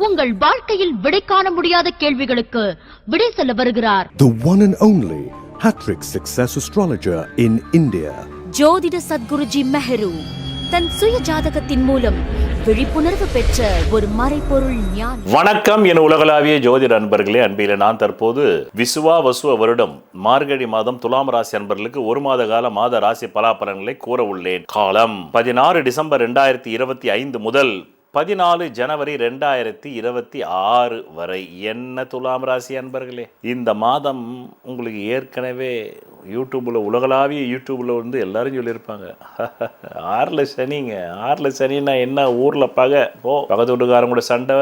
உங்கள் வாழ்க்கையில் விடை காண முடியாத கேள்விகளுக்கு விடை சொல்ல வருகிறார். The one and only hat-trick success astrologer in India. ஜோதிட சத்குருஜி மெஹரு தன் சுய ஜாதகத்தின் மூலம் விழிப்புணர்வு பெற்ற ஒரு மறைபொருள் ஞானி. வணக்கம் என் உலகளாவிய ஜோதிட அன்பர்களே. அன்பிலே நான் தற்போது விசுவ வருடம் மார்கழி மாதம் துலாம் ராசி அன்பர்களுக்கு ஒரு மாத கால மாத ராசி பலாபலன்களை கூற உள்ளேன். காலம் 16 டிசம்பர் 2025 முதல் 14 ஜனவரி 2026 வரை. என்ன துலாம் ராசி அன்பர்களே, இந்த மாதம் உங்களுக்கு ஏற்கனவே யூடியூப்பில் உலகளாவிய யூடியூப்பில் வந்து எல்லாரும் சொல்லியிருப்பாங்க, 6ல் சனிங்க. 6ல் சனின்னா என்ன, ஊரில் பகை, பக்கத்து வீட்டுக்காரங்க கூட சண்டை,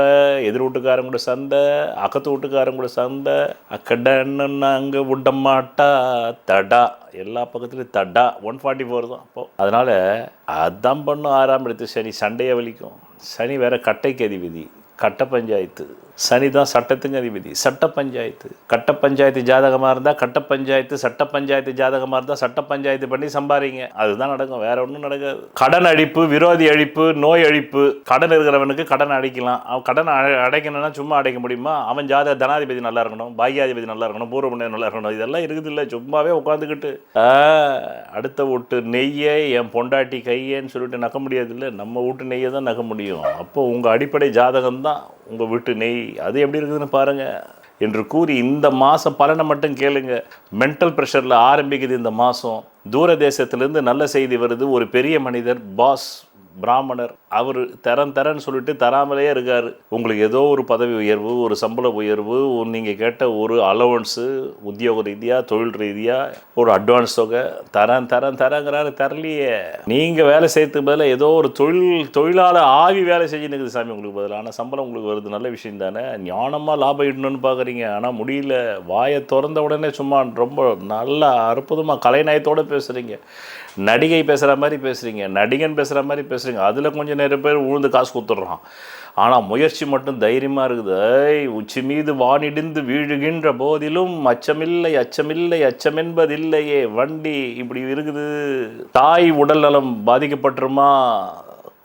எதிர் வீட்டுக்காரங்க கூட சண்டை, அக்கத்து வீட்டுக்காரங்க கூட சண்டை, அக்கடன்னு அங்கே விடமாட்டா தடா, எல்லா பக்கத்துலையும் தடா. 144 தான் அப்போது. அதனால் அதான் பண்ணும் 6ஆம் இடத்து சனி, சண்டையை வலிக்கும். சனி வேற கட்டைக்கு அதிபதி, கட்ட பஞ்சாயத்து. சனி தான் சட்டத்துக்கு அதிபதி, சட்ட பஞ்சாயத்து. கட்ட பஞ்சாயத்து ஜாதகமாக இருந்தால் கட்ட பஞ்சாயத்து, சட்ட பஞ்சாயத்து ஜாதகமாக இருந்தால் சட்ட பஞ்சாயத்து பண்ணி சம்பாதிங்க. அதுதான் நடக்கும், வேற ஒன்றும் நடக்காது. கடன் அழிப்பு, விரோதி அழிப்பு, நோய் அழிப்பு. கடன் இருக்கிறவனுக்கு கடன் அடைக்கலாம். அவன் கடன் அடைக்கணும்னா சும்மா அடைக்க முடியுமா? அவன் ஜாதக தனாதிபதி நல்லா இருக்கணும், பாக்கியாதிபதி நல்லா இருக்கணும், பூர்வ நல்லா இருக்கணும். இதெல்லாம் இருக்குது இல்லை, சும்மாவே உட்காந்துக்கிட்டு அடுத்த வீட்டு நெய்யை என் பொண்டாட்டி கையேன்னு சொல்லிட்டு நக்க முடியாது இல்லை, நம்ம வீட்டு நெய்யை தான் நக்க முடியும். அப்போ உங்கள் அடிப்படை ஜாதகம் தான் உங்கள் வீட்டு நெய். அது எப்படி இருக்குதுன்னு பாருங்கள் என்று கூறி இந்த மாதம் பலனை மட்டும் கேளுங்க. மென்டல் ப்ரெஷரில் ஆரம்பிக்குது இந்த மாதம். தூர தேசத்துலேருந்து நல்ல செய்தி வருது. ஒரு பெரிய மனிதர், பாஸ், பிராமணர், அவர் தரன்னு சொல்லிட்டு தராமலே இருக்கார். உங்களுக்கு ஏதோ ஒரு பதவி உயர்வு, ஒரு சம்பள உயர்வு, நீங்கள் கேட்ட ஒரு அலவன்ஸு, உத்தியோக ரீதியாக, தொழில் ரீதியாக ஒரு அட்வான்ஸ் தொகை தரங்கிறாரு. தரலையே. நீங்கள் வேலை செய்யறதுக்கு பதிலாக ஏதோ ஒரு தொழிலாளர் ஆவி வேலை செஞ்சுன்னு சாமி உங்களுக்கு பதிலாக. ஆனால் சம்பளம் உங்களுக்கு வருது, நல்ல விஷயம் தானே. ஞானமாக லாபம் ஈட்டணும்னு பார்க்குறீங்க, ஆனால் முடியல. வாயை திறந்த உடனே சும்மா ரொம்ப நல்லா அற்புதமாக கலைநயத்தோடு பேசுகிறீங்க, நடிகை பேசுகிற மாதிரி பேசுகிறீங்க, நடிகன் பேசுகிற மாதிரி பேசுகிறீங்க. அதில் கொஞ்சம் நிறைய பேர் உழுந்து காசு கொடுத்துட்றான். ஆனால் முயற்சி மட்டும் தைரியமாக இருக்குது. உச்சி மீது வானிடிந்து வீழுகின்ற போதிலும் அச்சமில்லை அச்சமில்லை அச்சமென்பதில்லையே வண்டி இப்படி இருக்குது. தாய் உடல் நலம் பாதிக்கப்பட்டுருமா,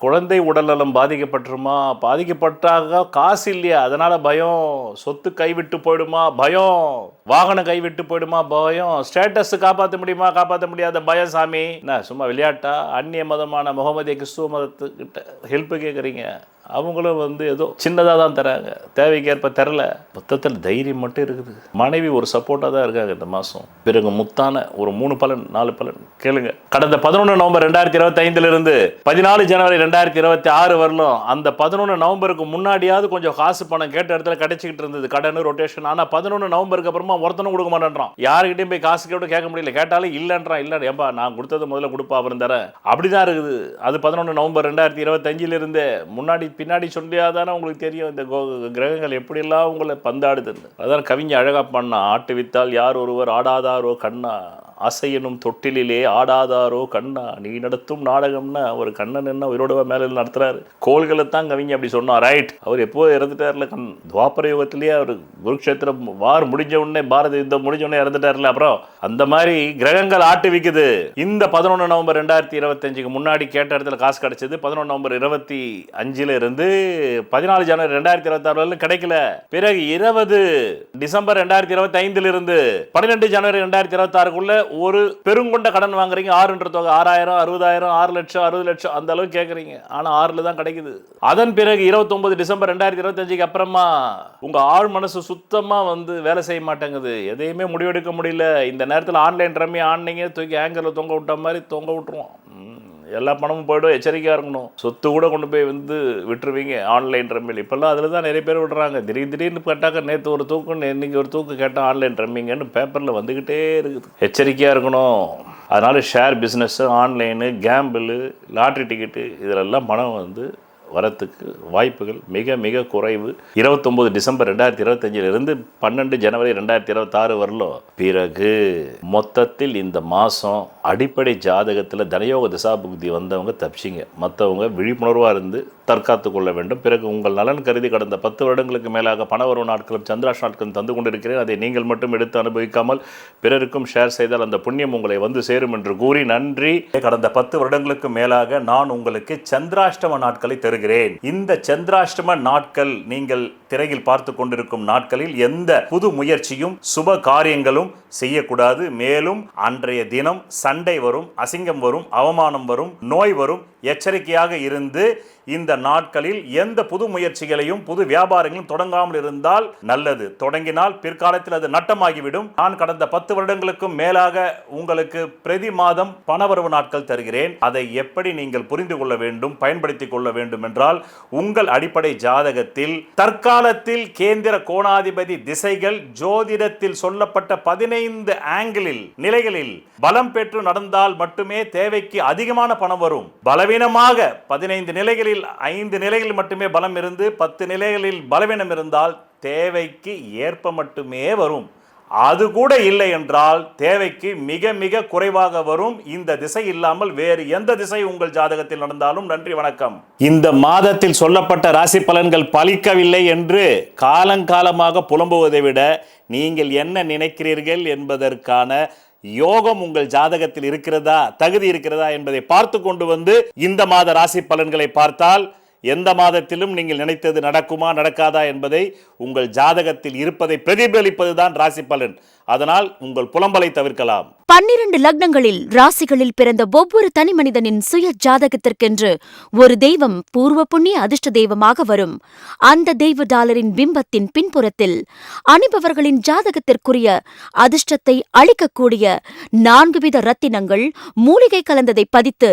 குழந்தை உடல்நலம் பாதிக்கப்பட்டுருமா, பாதிக்கப்பட்டாக காசு இல்லையா அதனால் பயம், சொத்து கைவிட்டு போயிடுமா பயம், வாகனம் கைவிட்டு போயிடுமா பயம், ஸ்டேட்டஸ் காப்பாற்ற முடியுமா காப்பாற்ற முடியாத பயம். சாமி என்ன சும்மா விளையாட்டா? அந்நிய மதமான முகமதிய கிறிஸ்துவ மதத்துக்கிட்ட ஹெல்ப்பு கேட்குறீங்க, அவங்களும் வந்து ஏதோ சின்னதாக தான் தராங்க, தேவைக்கேற்ப தரல. மொத்தத்தில் தைரியம் மட்டும் இருக்குது. மனைவி ஒரு சப்போர்ட்டாக தான் இருக்காங்க இந்த மாதம். பிறகு முத்தான ஒரு 3 பலன் 4 பலன் கேளுங்க. கடந்த 11 நவம்பர் 2025 14 ஜனவரி 2026 வரலும் அந்த 11 நவம்பருக்கு முன்னாடியாவது கொஞ்சம் காசு பணம் கேட்ட இடத்துல கிடைச்சிக்கிட்டு இருந்தது, கடன் ரொட்டேஷன். ஆனால் 11 நவம்பருக்கு அப்புறமா ஒருத்தனும் கொடுக்க மாட்டேன்றான். யாருக்கிட்டையும் போய் காசு கேட்க முடியல, கேட்டாலும் இல்லைன்றான். இல்லை ஏன்பா நான் கொடுத்தது முதல்ல கொடுப்பா அப்புறம் தரேன், அப்படிதான் இருக்குது. அது 11 நவம்பர் 2025 முன்னாடி பின்னாடி சொல்லியாதானே உங்களுக்கு தெரியும் இந்த கிரகங்கள் எப்படியெல்லாம் உங்களை பந்தாடுதுன்னு. அதான் கவிஞர் அழகா பண்ணா, ஆட்டு வித்தால் யார் ஒருவர் ஆடாதாரோ கண்ணா, அசையனும் தொட்டிலே ஆடாதாரோ கண்ணா, நீ நடத்தும் நாடகம்னா ஒரு கண்ணன் என்ன உயிரோட மேலே நடத்துறாரு. கோள்களை தான் கவிஞர் அப்படி சொன்னா. ரைட், அவர் எப்போ இறந்துட்டார்ல, துவாபர யுகத்திலேயே அவர் குருக்ஷேத்திரம் வார் முடிஞ்ச உடனே, பாரத யுத்தம் முடிஞ்ச உடனே இறந்துட்டார்ல. அப்புறம் அந்த மாதிரி கிரகங்கள் ஆட்டு விக்குது. இந்த 11 நவம்பர் 2025 முன்னாடி கேட்ட இடத்துல காசு கிடைச்சது. 11 நவம்பர் 25 இருந்து 14 ஜனவரி 2026 கிடைக்கல. பிறகு 20 டிசம்பர் 2025 இருந்து 12 ஜனவரி 2026 ஒரு பெருங்கொண்ட கடன் வாங்குறீங்க. 6ன்ற தொகை 6000, 60000, 6 லட்சம், 60 லட்சம் அந்த அளவுக்கு கேட்குறீங்க. ஆனால் 6ல் தான் கிடைக்குது. அதன் பிறகு 29 டிசம்பர் 2025 அப்புறமா உங்க ஆள் மனசு சுத்தமா வந்து வேலை செய்ய மாட்டேங்குது. எதையுமே முடிவெடுக்க முடியல. இந்த நேரத்தில் ஆன்லைன் ரம்மி ஆன்லைனே தூக்கி ஆங்கரில் தொங்க விட்ட மாதிரி தொங்க விட்டுருவோம். எல்லா பணமும் போய்டும், எச்சரிக்கையாக இருக்கணும். சொத்து கூட கொண்டு போய் வந்து விட்டுருவீங்க ஆன்லைன் ரம்மில். இப்போல்லாம் அதில் தான் நிறைய பேர் விடுறாங்க. திடீர்னு கேட்டாக்க நேற்று ஒரு தூக்கு, இன்றைக்கி ஒரு தூக்கு கேட்டால் ஆன்லைன் ரம்மிங்கன்னு பேப்பரில் வந்துக்கிட்டே இருக்குது. எச்சரிக்கையாக இருக்கணும். அதனால் share business, online, gamble, lottery ticket இதிலெல்லாம் பணம் வந்து வரத்துக்கு வாய்ப்புகள் மிக மிக குறைவு. 29 டிசம்பர் 2025 12 ஜனவரி 2026 வரலும். பிறகு மொத்தத்தில் இந்த மாதம் அடிப்படை ஜாதகத்தில் தனயோக திசாபுக்தி வந்தவங்க தப்பிச்சிங்க, மற்றவங்க விழிப்புணர்வாக இருந்து தற்காத்து கொள்ள வேண்டும். பிறகு உங்கள் நலன் கருதி கடந்த 10 வருடங்களுக்கு மேலாக பணவரவு நாட்களும் சந்திராஷ் நாட்களும் தந்து கொண்டிருக்கிறேன். அதை நீங்கள் மட்டும் எடுத்து அனுபவிக்காமல் பிறருக்கும் ஷேர் செய்தால் அந்த புண்ணியம் உங்களை வந்து சேரும் என்று கூறி நன்றி. கடந்த 10 வருடங்களுக்கு மேலாக நான் உங்களுக்கு சந்திராஷ்டம நாட்களை தருகிறேன். தருகிறேன். இந்த சந்திராஷ்டம நாட்கள் நீங்கள் திரையில் பார்த்து கொண்டிருக்கும் நாட்களில் எந்த புது முயற்சியும் சுப காரியங்களும் செய்யக்கூடாது. மேலும் அன்றைய தினம் சண்டை வரும், அசிங்கம் வரும், அவமானம் வரும், நோய் வரும். எச்சரிக்கையாக இருந்து இந்த நாட்களில் எந்த புது முயற்சிகளையும் புது வியாபாரங்களும் தொடங்காமல் இருந்தால் நல்லது. தொடங்கினால் பிற்காலத்தில் அது நட்டமாகிவிடும். நான் கடந்த 10 வருடங்களுக்கும் மேலாக உங்களுக்கு பிரதி மாதம் பணவரவு நாட்கள் தருகிறேன். அதை எப்படி நீங்கள் புரிந்து கொள்ள வேண்டும், பயன்படுத்திக் கொள்ள வேண்டும் என்றால் உங்கள் அடிப்படை ஜாதகத்தில் தற்காலத்தில் கேந்திர கோணாதிபதி திசைகள் ஜோதிடத்தில் சொல்லப்பட்ட 15 ஆங்கிளில் நிலைகளில் பலம் பெற்று நடந்தால் மட்டுமே தேவைக்கு அதிகமான பணம் வரும். பலவீனமாக 15 நிலைகளில் 5 நிலைகளில் மட்டுமே பலம் இருந்து 10 நிலைகளில் பலவீனம் இருந்தால் தேவைக்கு ஏற்ப மட்டுமே வரும். அது கூட இல்லை என்றால் தேவைக்கு மிக மிக குறைவாக வரும். இந்த திசை இல்லாமல் வேறு எந்த திசை உங்கள் ஜாதகத்தில் நடந்தாலும் நன்றி வணக்கம். இந்த மாதத்தில் சொல்லப்பட்ட ராசி பலன்கள் பலிக்கவில்லை என்று காலங்காலமாக புலம்புவதை விட நீங்கள் என்ன நினைக்கிறீர்கள் என்பதற்கான யோகம் உங்கள் ஜாதகத்தில் இருக்கிறதா, தகுதி இருக்கிறதா என்பதை பார்த்து கொண்டு வந்து இந்த மாத ராசி பலன்களை பார்த்தால் எந்த மாதத்திலும் நீங்கள் நினைத்தது நடக்குமா நடக்காதா என்பதை உங்கள் ஜாதகத்தில் இருப்பதை பிரதிபலிப்பதுதான் ராசி பலன். அதனால் உங்கள் புலம்பலை தவிர்க்கலாம். 12 லக்னங்களில் ராசிகளில் பிறந்த ஒவ்வொரு தனி மனிதனின் சுய ஜாதகத்திற்கென்று ஒரு தெய்வம் பூர்வ புண்ணிய அதிர்ஷ்ட தெய்வமாக வரும். அந்த தெய்வ டாலரின் பிம்பத்தின் பின்புறத்தில் அணிபவர்களின் ஜாதகத்திற்குரிய அதிர்ஷ்டத்தை அளிக்கக்கூடிய 4 வித ரத்தினங்கள் மூலிகை கலந்ததை பதித்து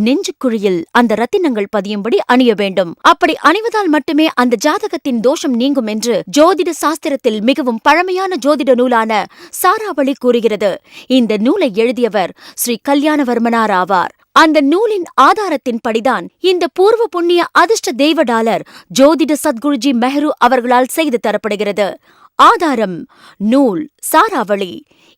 நெஞ்சுக்குழியில் அந்த ரத்தினங்கள் பதியும்படி அணிய வேண்டும். அப்படி அணிவதால் மட்டுமே அந்த ஜாதகத்தின் தோஷம் நீங்கும் என்று ஜோதிட சாஸ்திரத்தில் மிகவும் பழமையான ஜோதிட நூலான சாராவளி கூறுகிறது. இந்த நூலை எழுதியவர் ஸ்ரீ கல்யாணவர்மனார் ஆவார். அந்த நூலின் ஆதாரத்தின் படிதான் இந்த பூர்வ புண்ணிய அதிர்ஷ்ட தெய்வ டாலர் ஜோதிட சத்குருஜி மெஹரு அவர்களால் செய்து தரப்படுகிறது. ஆதாரம் நூல் சாராவளி.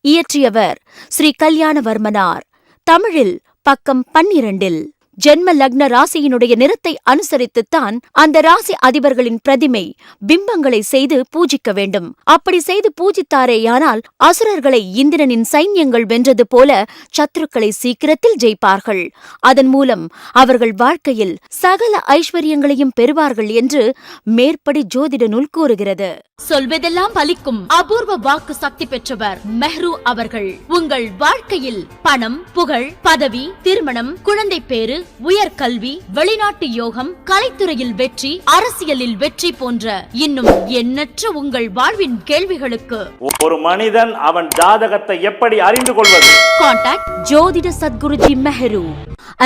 இயற்றியவர் ஸ்ரீ கல்யாணவர்மனார். தமிழில் பக்கம் 12. ஜென்ம லக்ன ராசியினுடைய நிறத்தை அனுசரித்துத்தான் அந்த ராசி அதிபர்களின் பிரதிமை பிம்பங்களை செய்து பூஜிக்க வேண்டும். அப்படி செய்து பூஜித்தாரேயானால் அசுரர்களை இந்திரனின் சைன்யங்கள் வென்றது போல சத்துருக்களை சீக்கிரத்தில் ஜெயிப்பார்கள். அதன் மூலம் அவர்கள் வாழ்க்கையில் சகல ஐஸ்வர்யங்களையும் பெறுவார்கள் என்று மேற்படி ஜோதிட நூல் கூறுகிறது. சொல்வதெல்லாம் பலிக்கும் அபூர்வ வாக்கு சக்தி பெற்றவர் மெஹ்ரு அவர்கள். உங்கள் வாழ்க்கையில் பணம், புகழ், பதவி, திருமணம், குழந்தை பேறு, உயர்கல்வி, வெளிநாட்டு யோகம், கலைத்துறையில் வெற்றி, அரசியலில் வெற்றி போன்ற இன்னும் எண்ணற்ற உங்கள் வாழ்வின் கேள்விகளுக்கு ஒரு மனிதன் அவன் ஜாதகத்தை எப்படி அறிந்து கொள்வது? கான்டாக்ட் ஜோதிட Sadguruji Mehru.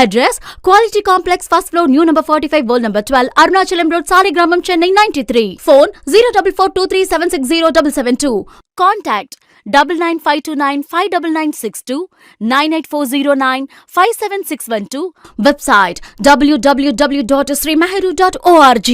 Address Quality Complex, first floor, new number 45, wall number 12, Arunachalam Road, Saligramam, Chennai 93. Phone 04423760772. Contact 9952959962, 98409 57612. Website www.srimeheru.org.